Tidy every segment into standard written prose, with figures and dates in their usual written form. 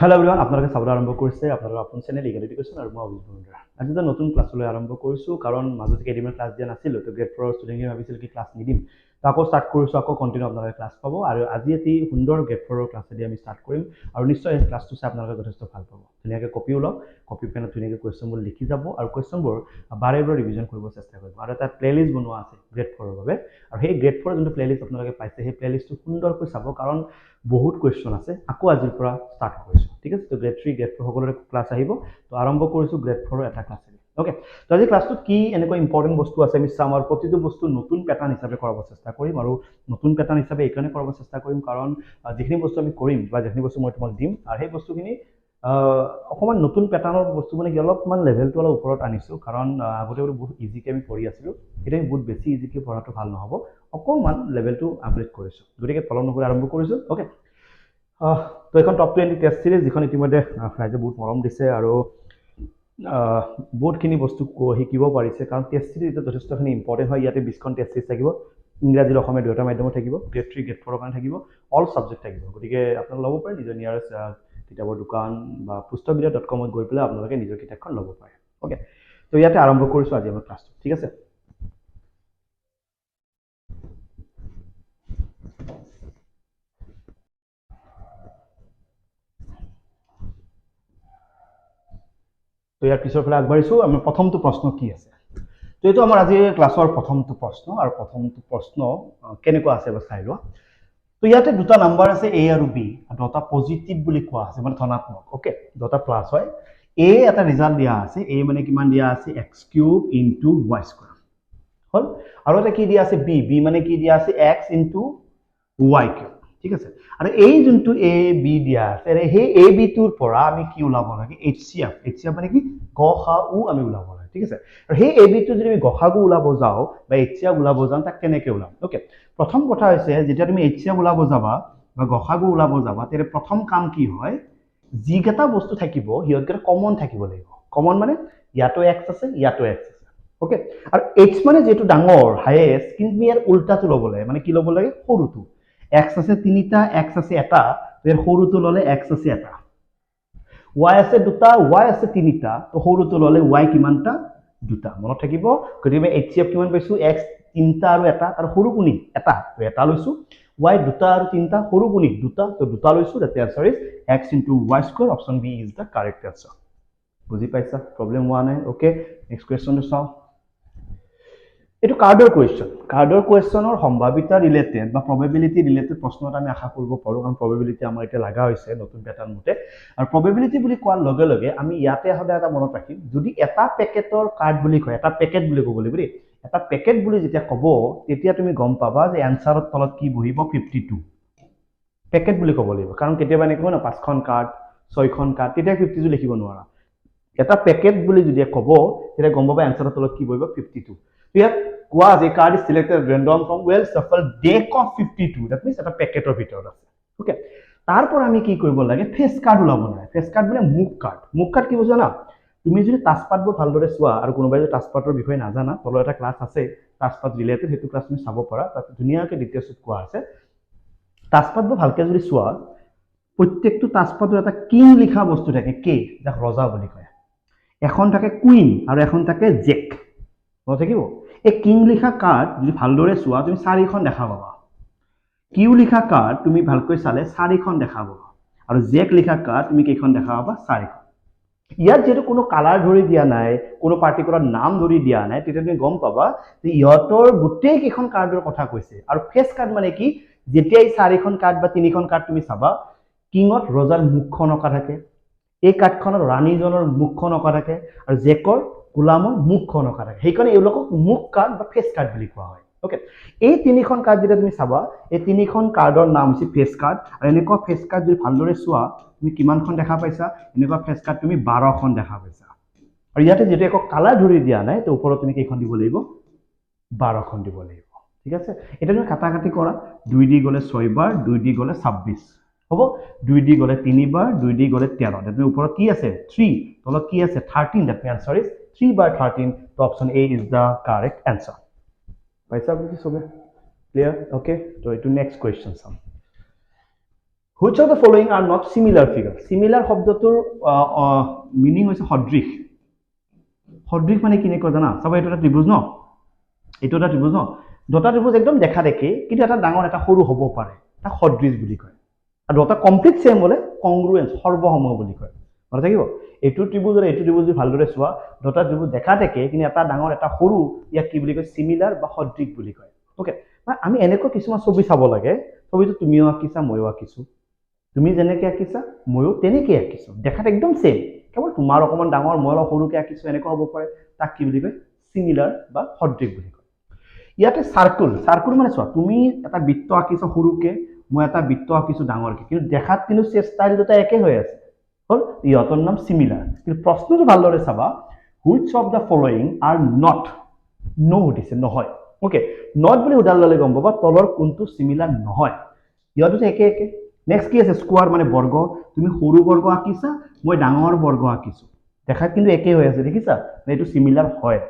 Hello' everyone, আপোনালোকে চাবলৈ আৰম্ভ কৰিছে আপোনালোকৰ আপোন চেনেল লিগেল এডুকেশ্যন আৰু মই অভিজিত বৰুৱা। আজি এটা নতুন ক্লাছলৈ আৰম্ভ কৰিছোঁ, কাৰণ মাজতে কেইদিনমান ক্লাছ দিয়া নাছিলোঁ। তো গ্ৰেড 4 ষ্টুডেণ্টে ভাবিছিল কি ক্লাছ নিদিম, তো আকৌ ষ্টাৰ্ট কৰিছোঁ, আকৌ কণ্টিনিউ আপোনালোকে ক্লাছ পাব। আৰু আজি এটি সুন্দৰ গ্ৰেড 4 ক্লাছেদি আমি ষ্টাৰ্ট কৰিম, আৰু নিশ্চয় এই ক্লাছটো চাই আপোনালোকে যথেষ্ট ভাল পাব। ধুনীয়াকৈ কপিও লওক, কপি পেনত ধুনীয়াকৈ কুৱেশ্যনবোৰ লিখি যাব, আৰু কুৱেশ্যনবোৰ বাৰে বাৰে ৰিভিজন কৰিব চেষ্টা কৰিব। আৰু এটা প্লেলিষ্ট বনোৱা আছে গ্ৰেড 4ৰ বাবে, আৰু সেই গ্ৰেড 4 যোনটো প্লেলিষ্ট আপোনালোকে পাইছে, সেই প্লেলিষ্টটো সুন্দৰকৈ চাব, কাৰণ বহুত কুৱেশ্যন আছে। আকৌ আজিৰ পৰা ষ্টাৰ্ট কৰিছোঁ, ঠিক আছে। তো গ্ৰেড 3 গ্ৰেড 4 সকলোৰে ক্লাছ আহিব। তো আৰম্ভ কৰিছোঁ গ্ৰেড 4ৰ এটা ক্লাছেৰে। অ'কে, তো আজি ক্লাছটোত কি এনেকুৱা ইম্পৰ্টেণ্ট বস্তু আছে আমি চাম, আৰু প্ৰতিটো বস্তু নতুন পেটাৰ্ণ হিচাপে কৰাব চেষ্টা কৰিম। আৰু নতুন পেটাৰ্ণ হিচাপে এইকাৰণে কৰাব চেষ্টা কৰিম, কাৰণ যিখিনি বস্তু আমি কৰিম বা যিখিনি বস্তু মই তোমাক দিম, আৰু সেই বস্তুখিনি অকণমান নতুন পেটাৰ্ণৰ বস্তু মানে কি অলপমান লেভেলটো অলপ ওপৰত আনিছোঁ, কাৰণ আগতে বহুত ইজিকৈ আমি পঢ়ি আছিলোঁ। এতিয়া আমি বহুত বেছি ইজিকৈ পঢ়াটো ভাল নহ'ব, অকণমান লেভেলটো আপগ্ৰেড কৰিছোঁ। গতিকে ফল নকৰি আৰম্ভ কৰিছোঁ। অ'কে, তো এখন টপ 20 টেষ্ট চিৰিজ, যিখন ইতিমধ্যে ৰাইজে বহুত মৰম দিছে আৰু বহুতখিনি বস্তু শিকিব পাৰিছে, কাৰণ টেষ্ট চিৰিজ এতিয়া যথেষ্টখিনি ইম্পৰ্টেণ্ট হয়। ইয়াতে 20খন টেষ্ট চিৰিজ থাকিব, ইংৰাজী অসমীয়া দুয়োটা মাধ্যমত থাকিব, গ্ৰেড 3 গ্ৰেড 4ৰ কাৰণে থাকিব, অল ছাবজেক্ট থাকিব। গতিকে আপোনালোকে ল'ব পাৰে নিজৰ নিয়াৰেষ্ট কিতাপৰ দোকান বা pustavidya.com-ত গৈ পেলাই আপোনালোকে নিজৰ কিতাপখন ল'ব পাৰে। অ'কে, তো ইয়াতে আৰম্ভ কৰিছোঁ আজি আমাৰ ক্লাছটো, ঠিক আছে। তো ইয়াৰ পিছৰ ফালে আগবাঢ়িছোঁ। আমাৰ প্ৰথমটো প্ৰশ্ন কি আছে, তো এইটো আমাৰ আজিৰ ক্লাছৰ প্ৰথমটো প্ৰশ্ন, আৰু প্ৰথমটো প্ৰশ্ন কেনেকুৱা আছে বা চাই লোৱা। তো ইয়াতে দুটা নাম্বাৰ আছে এ আৰু বি, দুটা পজিটিভ বুলি কোৱা আছে, মানে ধনাত্মক। অ'কে, দুটা প্লাছ হয়। এ এটা ৰিজাল্ট দিয়া আছে, এ মানে কিমান দিয়া আছে, x³ × y² হ'ল। আৰু এটা কি দিয়া আছে, বি, বি মানে কি দিয়া আছে, x × y³, ঠিক আছে। আৰু এই যোনটো এ বি দিয়া আছে, সেই এ বিটোৰ পৰা আমি কি ওলাব লাগে, HCF। HCF মানে কি, গসাগু আমি ওলাব লাগে, ঠিক আছে। আৰু সেই এ বিটো যদি আমি গসাগু ওলাব যাওঁ বা HCF ওলাব যাওঁ, তাক কেনেকৈ ওলাম। অ'কে, প্ৰথম কথা হৈছে, যেতিয়া তুমি HCF ওলাব যাবা বা গসাগু ওলাব যাবা, তেতিয়া প্ৰথম কাম কি হয়, যিকেইটা বস্তু থাকিব সিহঁতকেইটা কমন থাকিব লাগিব। কমন মানে ইয়াতো x আছে, ইয়াতো x আছে। অ'কে, আৰু h মানে যিহেতু ডাঙৰ, হাইয়েষ্ট, কিন্তু ইয়াৰ উল্টাটো ল'ব লাগে, মানে কি ল'ব লাগে, সৰুটো। x আছে 3টা, x আছে 1টা, ইয়াৰ সৰুটো ল'লে x আছে 1টা। y আছে 2টা, y আছে 3টা, তো সৰুটো ল'লে y কিমানটা, 2টা। মনত থাকিব। গতিকে HCF কিমান পাইছোঁ, x 3টা আৰু 1টা, আৰু সৰু কোণী 1টা, তো 1টা লৈছোঁ। y 2টা আৰু 3টা, সৰু কোণী 2টা, তো 2টা লৈছোঁ। That answer is x × y²। Option B is the correct answer. বুজি পাইছা, প্ৰব্লেম হোৱা নাই। অ'কে, নেক্সট কুৱেশ্যনটো চাওঁ। এইটো কাৰ্ডৰ কুৱেশ্যন। কাৰ্ডৰ কুৱেশ্যনৰ সম্ভাৱিতা ৰিলেটেড বা প্ৰবেবিলিটি ৰিলেটেড প্ৰশ্ন এটা আমি আশা কৰিব পাৰোঁ, কাৰণ প্ৰবেবিলিটি আমাৰ এতিয়া লগা হৈছে নতুন পেটাৰ্ণ মতে। আৰু প্ৰবেবিলিটি বুলি কোৱাৰ লগে লগে আমি ইয়াতে সদায় এটা মনত ৰাখিম, যদি এটা পেকেটৰ কাৰ্ড বুলি কয়, এটা পেকেট বুলি ক'ব লাগিব দেই, এটা পেকেট বুলি যেতিয়া ক'ব, তেতিয়া তুমি গম পাবা যে এনচাৰৰ তলত কি বহিব, 52 পেকেট বুলি ক'ব লাগিব। কাৰণ কেতিয়াবা এনেকৈ ন 5খন কাৰ্ড, 6খন কাৰ্ড, তেতিয়া 52 লিখিব নোৱাৰা। এটা পেকেট বুলি যদি ক'ব, তেতিয়া গম পাবা এনচাৰৰ তলত কি বহিব, 52। ইয়াত কোৱা যে card is selected random from well shuffled deck of 52, that means এটা পেকেটৰ ভিতৰত আছে। অ'কে, তাৰপৰা আমি কি কৰিব লাগে, ফেচ কাৰ্ড ওলাব লাগে। ফেচ কাৰ্ড মানে মুখ কাৰ্ড। মুখ কাৰ্ড কি বুজা না, তুমি যদি তাছপাতবোৰ ভালদৰে চোৱা, আৰু কোনোবাই যদি তাছপাতৰ বিষয়ে নাজানা, তলত এটা ক্লাছ আছে তাছপাত ৰিলেটেড, সেইটো ক্লাছ তুমি চাব পাৰা, তাত ধুনীয়াকৈ ডিটেইলছত কোৱা আছে। তাছপাতবোৰ ভালকৈ যদি চোৱা, প্ৰত্যেকটো তাছপাতৰ এটা কিং লিখা বস্তু থাকে, কে, যাক ৰজা বুলি কয়। এখন থাকে কুইন আৰু এখন থাকে জেক, মনত থাকিব। এই কিং লিখা কাৰ্ড যদি ভালদৰে চোৱা, তুমি 4খন দেখা পাবা। কিউ লিখা কাৰ্ড তুমি ভালকৈ চালে 4খন দেখা পাবা, আৰু জেক লিখা কাৰ্ড তুমি কেইখন দেখা পাবা, 4খন। ইয়াত যিহেতু কোনো কালাৰ ধৰি দিয়া নাই, কোনো পাৰ্টিকুলাৰ নাম ধৰি দিয়া নাই, তেতিয়া তুমি গম পাবা যে ইহঁতৰ গোটেই কেইখন কাৰ্ডৰ কথা কৈছে। আৰু ফেচ কাৰ্ড মানে কি, যেতিয়া এই 4খন কাৰ্ড বা 3খন কাৰ্ড তুমি চাবা, কিঙত ৰজাৰ মুখখন অঁকা থাকে, এই কাৰ্ডখনত ৰাণীজনৰ মুখখন অঁকা থাকে, আৰু জেকৰ গোলামৰ মুখখন অঁকা থাকে। সেইকাৰণে এওঁলোকক মুখ কাৰ্ড বা ফেচ কাৰ্ড বুলি কোৱা হয়। অ'কে, এই 3খন কাৰ্ড যেতিয়া তুমি চাবা, এই 3খন কাৰ্ডৰ নাম হৈছে ফেচ কাৰ্ড। আৰু এনেকুৱা ফেচ কাৰ্ড যদি ভালদৰে চোৱা, তুমি কিমানখন দেখা পাইছা, এনেকুৱা ফেচ কাৰ্ড তুমি 12খন দেখা পাইছা। আৰু ইয়াতে যেতিয়া একো কালাৰ ধৰি দিয়া নাই, তো ওপৰত তুমি কেইখন দিব লাগিব, 12খন দিব লাগিব, ঠিক আছে। এতিয়া তুমি কাটাকাটি কৰা, 2 দি গ'লে 6 বাৰ, 2 দি গ'লে 26 হ'ব, 2 দি গ'লে 3 বাৰ, 2 দি গ'লে 13। তুমি ওপৰত কি আছে, 3, তলত কি আছে, 13। দ্যাট মিনছ আনসাৰ ইজ 3 বাৰ 13। তো option A is the correct answer. পাইছা বুজি চবে, ক্লিয়াৰ। অ'কে, তো এইটো নেক্সট কুৱেশ্যন চাম। Which of the following are not similar figure? Similar শব্দটোৰ মিনিং হৈছে সদৃশ। সদৃশ মানে কেনেকুৱা জানা? চাব এইটো এটা ত্ৰিভুজ ন? এইটো এটা ত্ৰিভুজ ন? দুটা ত্ৰিভুজ একদম দেখা দেখি কিন্তু এটা ডাঙৰ এটা সৰু হ'ব পাৰে। তাক সদৃশ বুলি কয়। আৰু দুটা কমপ্লিট সেম হ'লে কংগ্ৰুৱেন্স সৰ্বসম বুলি কয়। মনত থাকিব? এইটো ত্ৰিভুজ আৰু এইটো ত্ৰিভুজ ভালদৰে চোৱা, দুটা ত্ৰিভুজ দেখা দেখি কিন্তু এটা ডাঙৰ এটা সৰু ইয়াক কি বুলি কয়? সিমিলাৰ বা সদৃশ বুলি কয়। ওকে, আমি এনেকুৱা কিছুমান ছবি চাব লাগে, ছবিটো তুমিও আঁকিছা ময়ো আঁকিছো। তুমি যেনেকৈ আঁকিছা ময়ো তেনেকৈ আঁকিছো, দেখাত একদম সেম, কেৱল তোমাৰ অকণমান ডাঙৰ মই অলপ সৰুকৈ আঁকিছো, এনেকুৱা হ'ব পাৰে। তাক কি বুলি কয়? সিমিলাৰ বা সদৃশ বুলি কয়। ইয়াতে সাৰ্কুল, সাৰ্কুল মানে চোৱা, তুমি এটা বৃত্ত আঁকিছা সৰুকৈ, মই এটা বৃত্ত আঁকিছো ডাঙৰকৈ, কিন্তু দেখাত কিন্তু ষ্টাইল দুটা একে হৈ আছে, হ'ল ইহঁতৰ নাম সিমিলাৰ। কিন্তু প্ৰশ্নটো ভালদৰে চাবা, which of the following are not, নো সুধিছে, নহয়। ওকে, নট বুলি উদাহৰণ ল'লে গম পাবা তলৰ কোনটো সিমিলাৰ নহয়। ইহঁত একে একে। নেক্সট কি আছে? স্কোৱাৰ মানে বৰ্গ, তুমি সৰু বৰ্গ আঁকিছা মই ডাঙৰ বৰ্গ আঁকিছো, দেখাত কিন্তু একে হৈ আছে, দেখিছা? এইটো সিমিলাৰ হয়।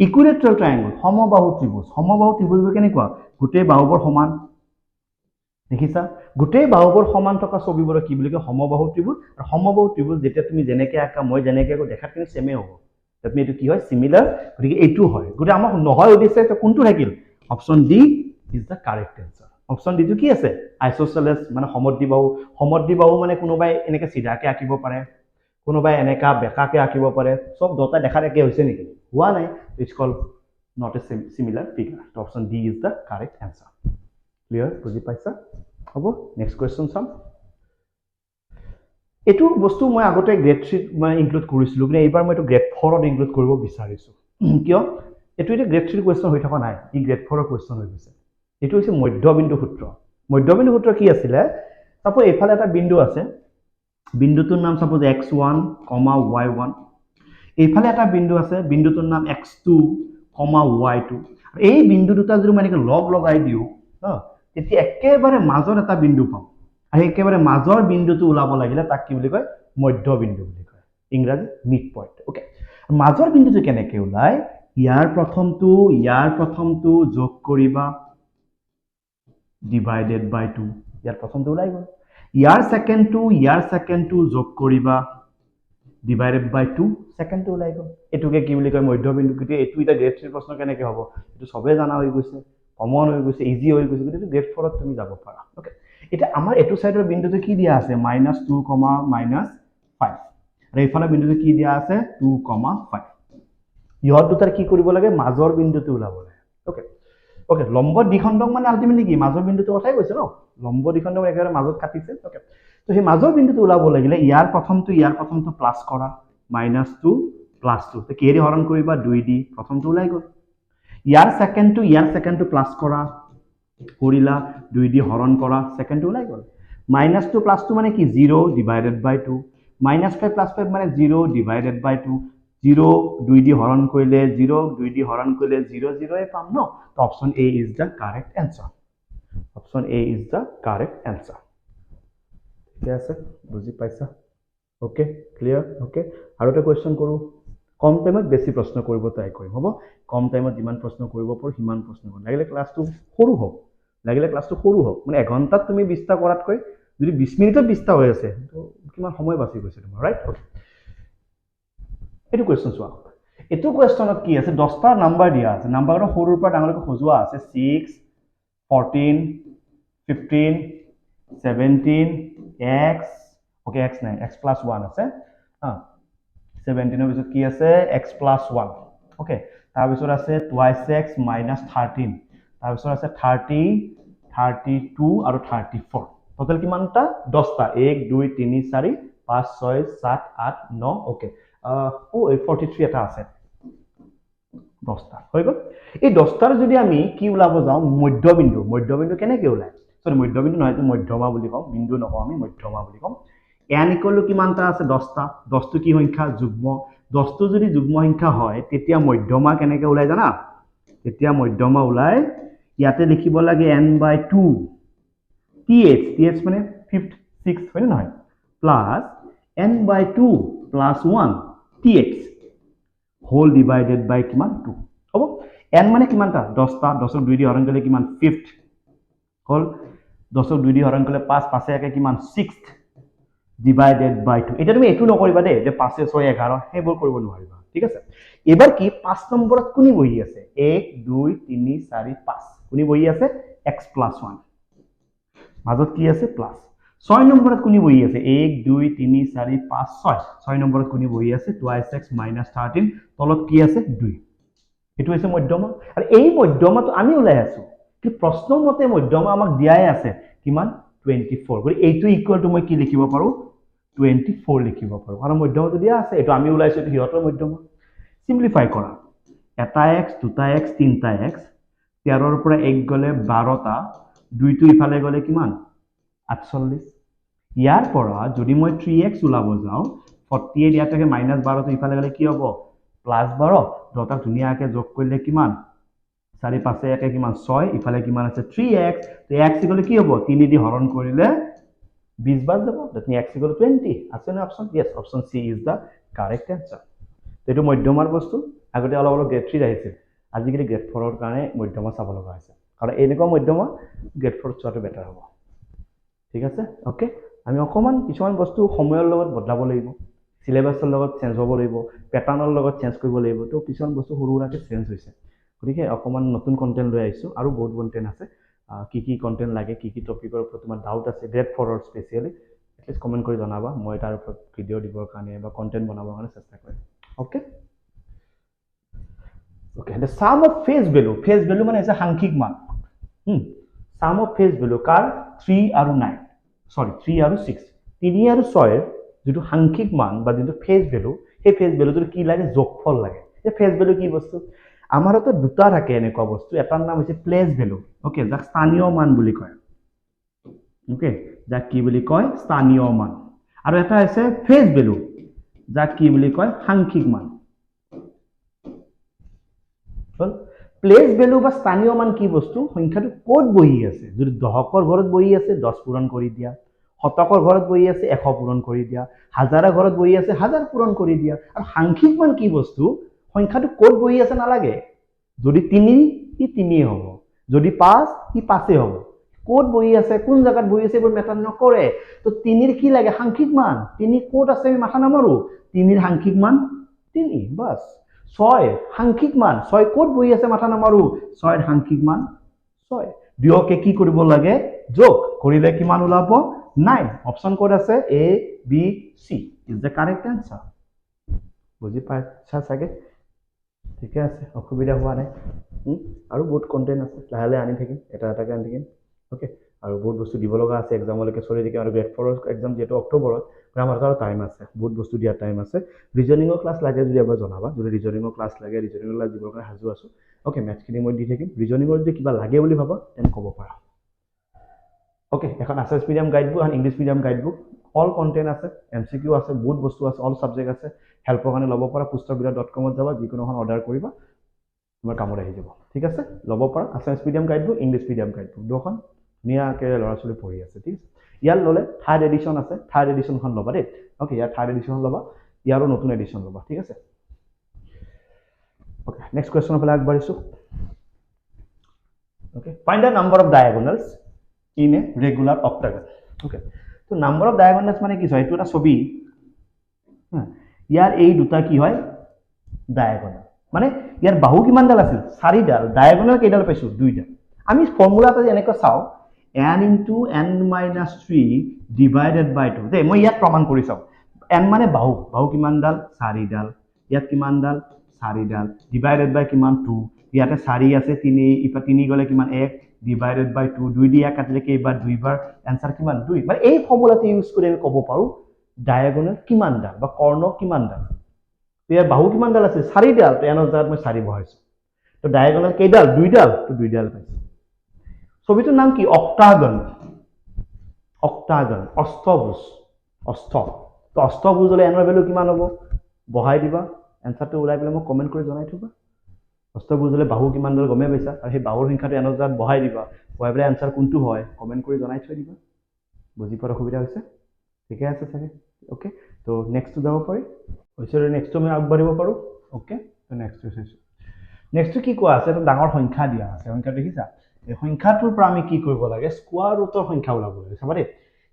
ইকুইলেটাৰেল ট্ৰায়াঙ্গল, সমবাহু ত্ৰিভুজ। সমবাহু ত্ৰিভুজবোৰ কেনেকুৱা? গোটেই বাহুবোৰ সমান, দেখিছা? গোটেই বাহুবোৰ সমান থকা ছবিবোৰক কি বুলি কয়? সমবাহু ত্ৰিভুজ। আৰু সমবাহু ত্ৰিভুজ যেতিয়া তুমি যেনেকৈ আঁকা মই যেনেকৈ আঁকো দেখাত কিন্তু সেমে হ'ব। তুমি এইটো কি হয়? সিমিলাৰ, গতিকে এইটো হয়। গতিকে আমাক নহয় সুধিছে, কোনটো থাকিল? Option D is the correct answer. Option ডিটো কি আছে? আইচোচেলেছ মানে সমদ্বিবাহু। সমদ্বিবাহু মানে কোনোবাই এনেকৈ চিধাকৈ আঁকিব পাৰে, কোনোবাই এনেকা বেকাকৈ আঁকিব পাৰে, চব দুটা দেখাত একে হৈছে নেকি? হোৱা নাই। It's call not a similar figure. Option D is the correct answer. Clear? বুজি পাইছা? হ'ব, নেক্সট কুৱেশ্যন চাম। এইটো বস্তু মই আগতে গ্ৰেড 3 মই ইনক্লুড কৰিছিলোঁ, কিন্তু এইবাৰ মই এইটো গ্ৰেড 4ত ইনক্লুড কৰিব বিচাৰিছোঁ। কিয়? এইটো এতিয়া গ্ৰেড 3 কুৱেশ্যন হৈ থকা নাই, ই গ্ৰেড 4ৰ কুৱেশ্যন হৈ গৈছে। এইটো হৈছে মধ্যবিন্দু সূত্ৰ। মধ্যবিন্দু সূত্ৰ কি আছিলে? চাপোজ এইফালে এটা বিন্দু আছে, বিন্দুটোৰ নাম চাপোজ x1, y1। এইফালে এটা বিন্দু আছে, বিন্দুটোৰ নাম x2, y2। এই বিন্দু দুটা যদি মই এনেকৈ লগ লগাই দিওঁ, তেতিয়া একেবাৰে মাজত এটা বিন্দু পাম। আৰু একেবাৰে মাজৰ বিন্দুটো ওলাব লাগিলে তাক কি বুলি কয়? মধ্যবিন্দু বুলি কয়, ইংৰাজীত মিড পইণ্ট। ওকে, মাজৰ বিন্দুটো কেনেকৈ ওলায়? ইয়াৰ প্ৰথমটো যোগ কৰিবা ডিভাইডেড বাই 2, ইয়াৰ প্ৰথমটো ওলাই গ'ল। ইয়াৰ ছেকেণ্ডটো যোগ কৰিবা ডিভাইডেড বাই 2, ছেকেণ্ডটো ওলাই গ'ল। এইটোকে কি বুলি কয়? মধ্যবিন্দু। গতিকে এইটো এতিয়া গ্ৰেড 3 প্ৰশ্ন কেনেকৈ হ'ব? এইটো চবেই জানা হৈ গৈছে, কমন হৈ গৈছে, ইজি হৈ গৈছে, গতিকে গ্ৰেড 4ত তুমি যাব পাৰা। ওকে, এতিয়া আমাৰ এইটো চাইডৰ বিন্দুটো কি দিয়া আছে? -2, -5। আৰু এইফালে বিন্দুটো কি দিয়া আছে? 2, 5। ইহঁত দুটাৰ কি কৰিব লাগে? মাজৰ বিন্দুটো ওলাব লাগে। ওকে, ওকে, লম্ব দ্বিখণ্ডক মানে আল্টিমেটলি কি? মাজৰ বিন্দুটো কথাই কৈছে ন? লম্ব দ্বিখণ্ডক একেবাৰে মাজত কাটিছে। ওকে, তো সেই মাজৰ বিন্দুটো ওলাব লাগিলে ইয়াৰ প্ৰথমটো প্লাছ কৰা, -2 + 2, কিহেদি হৰণ কৰিবা? 2 দি, প্ৰথমটো ওলাই গ'ল। ইয়াৰ ছেকেণ্ডটো প্লাছ কৰা, কৰিলা 2 দি হৰণ কৰা, ছেকেণ্ডটো ওলাই গ'ল। -2 + 2 মানে কি? 0 ডিভাইডেড বাই 2। -5 + 5 মানে 0 ডিভাইডেড বাই 2। 0 2 দি হৰণ কৰিলে 0, 2 দি হৰণ কৰিলে 0, 0 পাম ন? তো option A is the correct answer. Option A is the correct answer. ঠিক আছে, বুজি পাইছা? Okay, clear? ওকে, আৰু এটা কুৱেশ্যন কৰোঁ। কম টাইমত বেছি প্ৰশ্ন কৰিব ট্ৰাই কৰিম, হ'ব? কম টাইমত যিমান প্ৰশ্ন কৰিব পাৰোঁ সিমান প্ৰশ্ন কৰিম। লাগিলে ক্লাছটো সৰু হওক, মানে এঘণ্টাত তুমি 20টা কৰাতকৈ যদি 20 মিনিটত 20টা হৈ আছে, তো কিমান সময় বাচি গৈছে তোমাৰ, ৰাইট? ওকে, এইটো কুৱেশ্যন চোৱা। এইটো কুৱেশ্যনত কি আছে? 10টা নাম্বাৰ দিয়া আছে, নাম্বাৰটো সৰুৰ পৰা ডাঙৰলৈকে সজোৱা আছে। 6, 14, 15, 17, x, ওকে x নাই, x + 1 আছে। 17ৰ পিছত কি আছে? x + 1। ওকে, তাৰপিছত আছে twice x - 13, তাৰপিছত আছে 30, 32 আৰু 34। টোটেল কিমানটা? 10টা। 1, 2, 3, 4, 5, 6, 7, 8, 9। ওকে, 43 এটা আছে। 10টা হৈ গ'ল। এই 10টাৰ যদি আমি কি ওলাব যাওঁ? মধ্যবিন্দু। মধ্যবিন্দু কেনেকৈ ওলায়? সৰি, মধ্যবিন্দু নহয়, এইটো মধ্যমা বুলি কওঁ, বিন্দু নকওঁ আমি, মধ্যমা বুলি কওঁ। n = কিমানটা আছে? 10টা। 10টো কি সংখ্যা? যুগ্ম। 10টো যদি যুগ্ম সংখ্যা হয় তেতিয়া মধ্যমা কেনেকৈ ওলাই জানা? তেতিয়া মধ্যমা ওলাই, ইয়াতে লিখিব লাগে n/2 th মানে 5th 6th, হয় নে নহয়? Plus n/2 + 1 th whole divided by কিমান? 2। হ'ব, n মানে কিমানটা? 10টা। 10ক 2 দি হৰণ কৰিলে কিমান? 5th হ'ল 10ক 2 দি হৰণ কৰিলে 5 5 একে কিমান 6 ডিভাইডেড বাই 2 এটা তুমি এটো নকৰিবা দে যে 5 6 11 হেবোৰ কৰিব নোৱাৰিবা ঠিক আছে এবাৰ কি 5 নম্বৰত কোনি বহি আছে 1 2 3 4 5 কোনি বহি আছে x + 1 মাজত কি আছে প্লাস 6 নম্বৰত কোনি বহি আছে 1 2 3 4 5 6 6 নম্বৰত কোনি বহি আছে 2x - 13 তলত কি আছে 2 এটো হৈছে মধ্যমা আৰু এই মধ্যমাটো আমি উলাই আছো কি প্ৰশ্ন মতে মধ্যমা আমাক দিয়াই আছে কিমান 24 গৰি এইটো ইকুয়াল টু মই কি লিখিব পাৰো 24 লিখিব পাৰো আৰু মধ্যমাটো দিয়া আছে এটো আমি উলাইছো এটো হিয়তৰ মধ্যমা সিম্পলিফাই কৰা এটা x দুটা x তিনটা x 13 ৰ পৰা 1 গলে 12টা 2 টো ইফালে গলে কিমান 48 ইয়াৰ পৰা যদি মই 3x উলাব যাও 48 ইয়াৰ থেকে -12 টো ইফালে গলে কি হ'ব +12 দুটা ধুনিয়াকে যোগ কৰিলে কিমান 4 5 একে কিমান 6 ইফালে কিমান আছে 3x তো x ইকুয়াল কি হ'ব 3 দি হৰণ কৰিলে 20 বাদ যাব দ্যাট মিন্স x ইকুয়াল 20 আছে না option yes option C is the correct answer এটো মধ্যমাৰ বস্তু আগতে অলপ অলপ গ্ৰেড 3 আহিছিল আজিকালি গ্ৰেড 4 ৰ কাৰণে মধ্যমা চাব লগা আছে কাৰণ এনেকুৱা মধ্যমা গ্ৰেড 4 চোৱাটো বেটাৰ হ'ব ঠিক আছে ওকে আমি অকমান কিছুমান বস্তু সময়ৰ লগত বদলাব লাগিব সিলেবাসৰ লগত চেঞ্জ হ'ব লাগিব প্যাটাৰ্নৰ লগত চেঞ্জ কৰিব লাগিব তো কিছুমান বস্তু সৰুৰাকে চেঞ্জ হৈছে গতিকে অকমান নতুন কন্টেন্ট লৈ আহিছো আৰু বহুত কন্টেন্ট আছে কি কন্টেন্ট লাগে কি টপিকৰ ওপৰত তোমাৰ ডাউট আছে গ্ৰেড 4 ৰ স্পেশালি প্লিজ কমেন্ট কৰি জনাবা মই তাৰ ওপৰত ভিডিও দিবৰ কাৰণে বা কন্টেন্ট বনাবৰ কাৰণে চেষ্টা কৰিম okay Okay, the sum of face value মানে আছে সাংখ্যিক মান sum of face value কাৰ 3 আৰু 9 sorry 3 আৰু 6 3 আৰু 6 এর যেটো সাংখ্যিক মান বা যেটো ফেজ ভ্যালু সেই ফেজ ভ্যালুটো কি লাগে যোগফল লাগে এই ফেজ ভ্যালু কি বস্তু আমাৰতো দুটা থাকে এনেকুৱা বস্তু এটাৰ নাম হৈছে প্লেস ভ্যালু ওকে যাক স্থানীয় মান বুলি কয় ওকে যাক কি বুলি কয় স্থানীয় মান আৰু এটা আছে ফেজ ভ্যালু যাক কি বুলি কয় সাংখ্যিক মান প্লেস ভ্যালু বা স্থানীয় মান কি বস্তু সংখ্যাটো কোড বহি আছে যদি দহকৰ ঘৰত বহি আছে 10 পূৰণ কৰি দিয়া শতকৰ ঘৰত বহি আছে 100 পূৰণ কৰি দিয়া হাজাৰৰ ঘৰত বহি আছে 1000 পূৰণ কৰি দিয়া আৰু সাংখ্যিক মান কি বস্তু সংখ্যাটো কোড বহি আছে নালাগে যদি 3 কি 3 হ'ব যদি 5 কি 5 হ'ব কোড বহি আছে কোন জায়গাত বহি আছে বৰ মেটাৰ নকৰে তো 3 ৰ কি লাগে সাংখ্যিক মান 3 কোড আছে আমি মাথা নামাৰো 3 ৰ সাংখ্যিক মান 3 বাস 6 সাংখ্যিক মান 6 কোড বহি আছে মাথা নামাৰো 6 ৰ সাংখ্যিক মান 6 দুয়োকে কি কৰিব লাগে যোগ কৰিলে কিমান ওলাব 9 অপচন কোড আছে A B C is the correct answer বুজি পাইছা সাগে ঠিক আছে অসুবিধা হোৱা নাই আৰু বহুত কন্টেন্ট আছে লাহে আনি থাকিম এটা এটাকে আনি থাকিম ওকে আৰু বহুত বস্তু দিব লগা আছে এক্সামলৈকে চলি থাকে আৰু গ্ৰেড 4 ৰ এক্সাম যেটো অক্টোবৰত গ্ৰামাৰ তাৰ টাইম আছে বহুত বস্তু দিয়া টাইম আছে ৰিজনিংৰ ক্লাস লাগে যদি এবাৰ জনাবা যদি ৰিজনিংৰ ক্লাস লাগে ৰিজনিংৰ ক্লাস দিবৰ কাৰণে হাজু আছো ওকে ম্যাথছ খিনি মই দি থাকিম ৰিজনিংৰ যদি কিবা লাগে বুলি ভাবা তেন ক'ব পাৰা ওকে এখন আসামিজ মিডিয়াম গাইডবুক আৰু English medium guidebook all content আছে এমসিকিউ আছে বহুত বস্তু আছে অল সাবজেক্ট আছে হেল্পৰ কাৰণে ল'ব পাৰা pustagbida.com ত যাবা যিকোনো এখন অৰ্ডাৰ কৰিবা তোমাৰ কামত আহি যাব ঠিক আছে ল'ব পাৰা Assamese medium guidebook English medium guidebook দুখন নিয়াকে ল'ৰা ছোৱালী পঢ়ি আছে ঠিক আছে ইয়াৰ ললে থাৰ্ড এডিশন আছে থাৰ্ড এডিশনখন ল'বা দেই ওকে ইয়াৰ থাৰ্ড এডিশন ল'বা ইয়াৰো নতুন এডিশন ল'বা ঠিক আছে ওকে নেক্সট কোৱেশ্চনৰ ফালে আগবাঢ়িছো okay find the number of diagonals in a regular octagon okay so number of diagonals মানে কি হয় এটো এটা ছবি ইয়াৰ এই দুটা কি হয় ডায়াগোনাল মানে ইয়াৰ বাহু কিমান ডাল আছিল 4 ডাল ডায়াগোনাল কেইডাল পাইছো 2 ডাল আমি ফৰ্মুলাটা এনেকৈ চাও n into n minus 3 divided by 2 দে মই ইয়াত প্ৰমাণ কৰি চাও n মানে বাহু কিমান ডাল 4 ডাল ইয়াত কিমান ডাল 4 ডাল divided by কিমান 2 ইয়াতে 4 আছে 3 ইপা 3 গলে কিমান 1 divided by 2 2 দিয়া কাটিলে কেইবাৰ দুইবাৰ आंसर কিমান 2 মানে এই ফৰ্মুলাটো ইউজ কৰি আমি ক'ব পাৰো ডায়াগোনাল কিমান ডাল বা কৰ্ণ কিমান ডাল ইয়াৰ বাহু কিমান ডাল আছে 4 ডাল তো এনৰ জাত মই 4 বহাইছো তো ডায়াগোনাল কেইডাল 2 ডাল তো 2 ডাল পাইছো ছবিটোৰ নাম কি অক্টাগন অষ্টভুজ তো অষ্টভুজ হলে এনৰ ভ্যালু কিমান হ'ব বহাই দিবা आंसरটো উলাই পেলে মই কমেন্ট কৰি জনাই থবা অষ্টভুজ হলে বাহু কিমান ডাল গমে পাইছা আৰু সেই বাহুৰ সংখ্যাটো এনৰ জাত বহাই দিবা বহাই পেলে आंसर কোনটো হয় কমেন্ট কৰি জনাই থৈ দিবা বুজি পোৱাৰ অসুবিধা হৈছে ঠিক আছে সাগে ওকে তো নেক্সট যাব পাৰি হৈছে নেক্সট মই আগবাঢ়িব পাৰো ওকে তো নেক্সট কি কোৱা আছে এটা ডাঙৰ সংখ্যা দিয়া আছে সংখ্যা দেখিছা এই সংখ্যাটোৰ পৰা আমি কি কৰিব লাগে স্কোয়াৰ ৰুটৰ সংখ্যা ওলাব লাগে চাবা দেই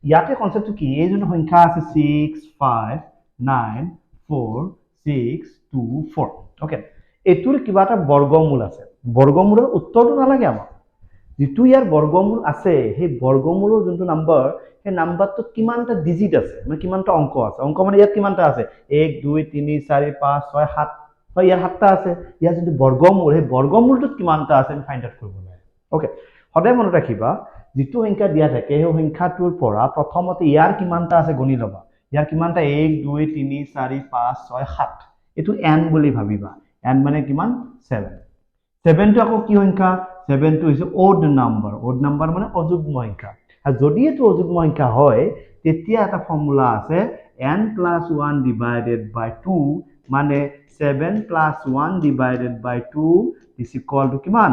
ইয়াতে কনসেপ্টটো কি এই যোনটো সংখ্যা আছে 6 5 9 4 6 2 4 ওকে এটোৰ কিবা এটা বৰ্গমূল আছে বৰ্গমূলৰ উত্তৰটো নালাগে আমাক যেটো ইয়াৰ বৰ্গমূল আছে সেই বৰ্গমূলৰ যোনটো নাম্বাৰ সেই নাম্বাৰটোত কিমানটা ডিজিট আছে মানে কিমানটা অংক আছে অংক মানে ইয়াত কিমানটা আছে 1 2 3 4 5 6 7 হয় ইয়াৰ 7টা আছে ইয়াৰ যোনটো বৰ্গমূল সেই বৰ্গমূলটোত কিমানটা আছে আমি ফাইন্ড আউট কৰিব লাগে ওকে সদায় মনত ৰাখিবা যেটো সংখ্যা দিয়া থাকে সেই সংখ্যাটোৰ পৰা প্ৰথমতে ইয়াৰ কিমানটা আছে গণি লবা ইয়াৰ কিমানটা 1 2 3 4 5 6 7 এটো n বুলি ভাবিবা n মানে কিমান 7 7 টো আকৌ কি সংখ্যা 7 টো হৈছে odd number মানে অযুগ্ম সংখ্যা আৰু যদি এটো অযুগ্ম সংখ্যা হয় তেতিয়া এটা ফৰ্মুলা আছে n + 1 divided by 2 মানে 7 + 1 divided by 2 is equal to কিমান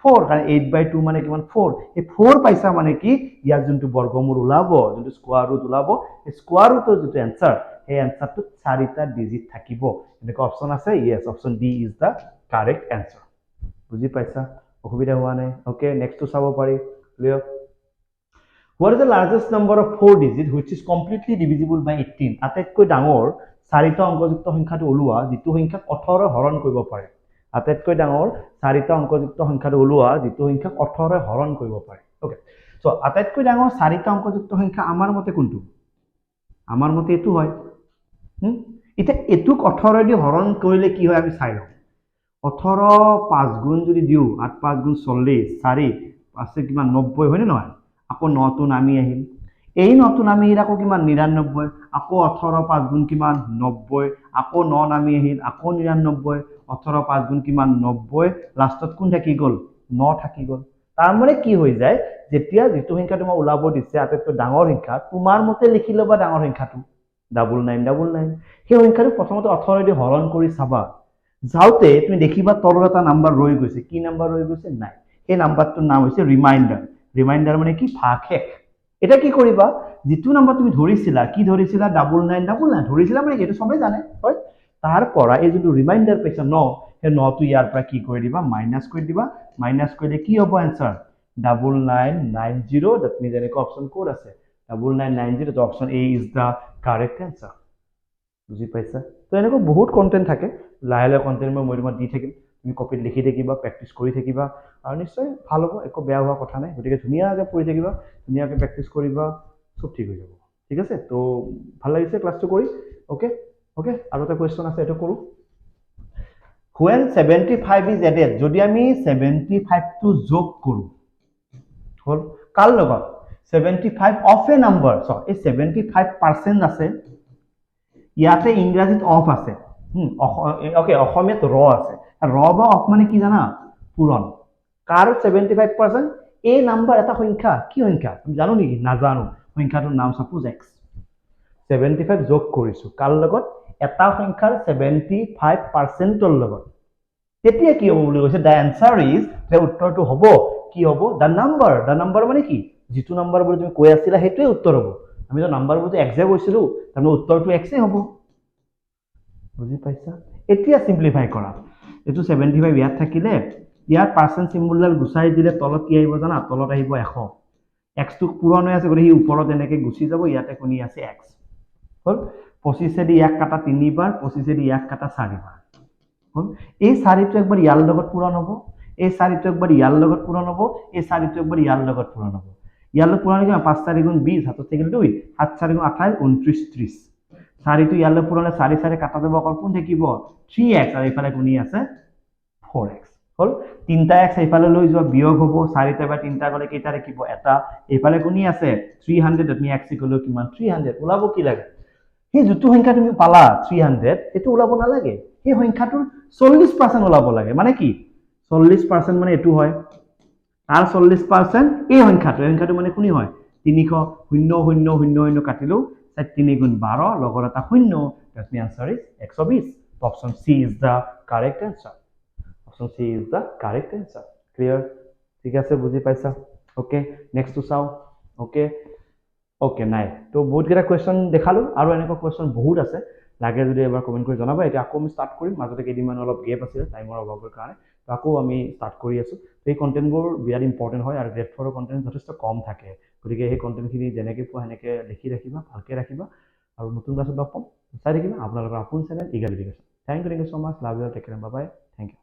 4 কাৰণ 8/2 মানে কিমান 4 এই 4 পাইছা মানে কি ইয়াৰ যোনটো বৰ্গমূল ওলাব যোনটো স্কয়াৰ ৰুট ওলাব এই স্কয়াৰ ৰুটৰ যোনটো आंसर এই आंसरটো 4টা ডিজিট থাকিব এনেকা অপচন আছে yes option D is the correct answer বুজি পাইছা অসুবিধা হোৱা নাই ওকে নেক্সট টু চাব পাৰি clear What is the largest number of 4 digits which is completely divisible by 18 আটাইতকৈ ডাঙৰ 4টা অংকযুক্ত সংখ্যাটো ওলোৱা যেটো সংখ্যা 18 হৰণ কৰিব পাৰে আটাইতকৈ ডাঙৰ 4টা অংকযুক্ত সংখ্যাটো ওলোৱা যেটো সংখ্যা 18 হৰণ কৰিব পাৰে ওকে সো আটাইতকৈ ডাঙৰ 4টা অংকযুক্ত সংখ্যা আমাৰ মতে কোনটো আমাৰ মতে এটো হয় এটা এটুক 18 দি হৰণ কৰিলে কি হয় আমি চাই লওঁ 18 5 গুণ যদি দিও 8 5 গুণ 40 4 আছে কিমান 90 হয় নে নহয় আকৌ 9 টো নামি আহিল এই 9 টো নামি আহিল আকৌ কিমান 99 আকৌ 18 5 গুণ কিমান 90 আকৌ 9 নামি আহিল আকৌ 99 18 5 গুণ কিমান 90 লাষ্টত কোন থাকি গল 9 থাকি গল তাৰ মানে কি হৈ যায় যেতিয়া যেটো সংখ্যা তোমাৰ ওলাব দিছে আটাইতকৈ ডাঙৰ সংখ্যা তোমাৰ মতে লিখি লবা ডাঙৰ সংখ্যাটো 9999 সেই সংখ্যাটো প্ৰথমতে 18 দি হৰণ কৰি চাবা যাওতে তুমি দেখিবা তলৰ এটা নাম্বাৰ ৰৈ গৈছে কি নাম্বাৰ ৰৈ গৈছে নাই এই নাম্বাৰটোৰ নাম হৈছে ৰিমাইন্ডাৰ মানে কি ভাগশেষ এটা কি কৰিবা যেটো নাম্বাৰ তুমি ধৰিছিলা কি ধৰিছিলা 9999 ধৰিছিলা মানে এটো সবে জানে হয় তাৰ পৰা এই যোনটো ৰিমাইন্ডাৰ পাইছা ন হে 9 টো ইয়াৰ পৰা কি কৰি দিবা মাইনাস কৰি দিবা মাইনাস কৰিলে কি হ'ব आंसर 9990 that means এনেকৈ অপচন কোড আছে 9990 তো option A is the correct answer বুজি পাইছা তো এনেকৈ বহুত কন্টেন্ট থাকে লাহে কন্টেন্ট মই তোমাক দি থাকিম তুমি কপিত লিখি থাকিবা প্ৰেক্টিস কৰি থাকিবা আৰু নিশ্চয় ভাল হ'ব একো বেয়া হোৱা কথা নাই গতিকে ধুনীয়াকৈ পঢ়ি থাকিবা ধুনীয়াকৈ প্ৰেক্টিস কৰিবা সব ঠিক হৈ যাব ঠিক আছে তো ভাল লাগিছে ক্লাসটো কৰি ওকে ওকে আৰু এটা কোৱেশ্চন আছে এটো কৰো when 75 is added যদি আমি 75 টো যোগ কৰো হল কাল লগত 75 of a number so এই 75% আছে ইয়াতে ইংৰাজীত অফ আছে ওকে অসমীয়াত ৰ আছে ৰ বা অফ মানে কি জানা পূৰণ কাৰ 75% এই নাম্বাৰ এটা সংখ্যা কি সংখ্যা আমি জানো নেকি নাজানো সংখ্যাটোৰ নাম সাপোজ x 75 যোগ কৰিছো কাল লগত এটা সংখ্যাৰ 75% ৰ লগত তেতিয়া কি হ'ব বুলি কৈছে দা आंसर ইজ যে উত্তৰটো হ'ব কি হ'ব দা নাম্বাৰ মানে কি যেটো নাম্বাৰ বুলি তুমি কৈ আছিলা হেতুৱে উত্তৰ হ'ব আমি তো নাম্বাৰবোৰ যে এক্সে কৈছিলো তাৰমানে উত্তৰটো এক্সে হ'ব বুজি পাইছা এতিয়া সিম্পলিফাই কৰা এটো 75 ইয়াত থাকিলে ইয়াৰ পার্সেন্ট সিম্বলডাল গুছাই দিলে তলত কি আহিব জানা তলত আহিব 100 x টো পূৰণ হৈ আছে গলে হি ওপৰত এনেকৈ গুছি যাব ইয়াতে কোনি আছে x হল 25 দি 1 কাটা 3 বাৰ 25 দি 1 কাটা 4 বাৰ হল এই 4 টো একবাৰ ইয়াৰ লগত পূৰণ হ'ব এই 4 টো একবাৰ ইয়াৰ লগত পূৰণ হ'ব এই 4 টো একবাৰ ইয়াৰ লগত পূৰণ হ'ব ইয়ালৈ পূৰণ কি 5 4 গুণ 20 হাতত থাকিল 2 7 4 গুণ 28 29 30 4 টো ইয়ালৈ পূৰণে 4 4 কাটা যাব অকল কোন থাকিব 3x আৰু ইফালে কোনি আছে 4x হল 3টা x ইফালে লৈ যোৱা বিয়োগ হ'ব 4টা বা 3টা গলে কেইটা ৰাখিব এটা ইফালে কোনি আছে 300 তুমি x গলে কিমান 300 ওলাব কি লাগে সেই যেটো সংখ্যা তুমি পালা 300 এটো ওলাব না লাগে সেই সংখ্যাটোৰ 40% ওলাব লাগে মানে কি 40% মানে এটো হয় আর 40% এই সংখ্যাটো মানে কোনি হয় 300 কাটিলো 3 গুণ 12 লগৰ এটা 0 that means answer is 120 option C is the correct answer option C is the correct answer clear ঠিক আছে বুজি পাইছা ওকে নেক্সট টু চাও ওকে ওকে নাই তো বহুত কেটা কোৱেশ্চন দেখালো আৰু এনেকুৱা কোৱেশ্চন বহুত আছে লাগে যদি এবাৰ কমেন্ট কৰি জনাবা এটা আকৌ আমি স্টাৰ্ট কৰিম মাজতে কেইদিনমান অলপ গেপ আছিল টাইমৰ অভাৱৰ কাৰণে আকৌ আমি ষ্টাৰ্ট কৰি আছোঁ। এই কণ্টেণ্টবোৰ বিৰাট ইম্পৰ্টেণ্ট হয় আৰু গ্ৰেড 4ৰ কণ্টেণ্ট যথেষ্ট কম থাকে, গতিকে সেই কণ্টেণ্টখিনি যেনেকৈ পোৱা সেনেকৈ লিখি ৰাখিবা, ভালকৈ ৰাখিবা আৰু নতুন ক্লাছত লগ পাম। চাই থাকিবা আপোনালোকৰ আপোন channel Eagle Education. Thank you so' much, love you, take care, bye bye, thank U.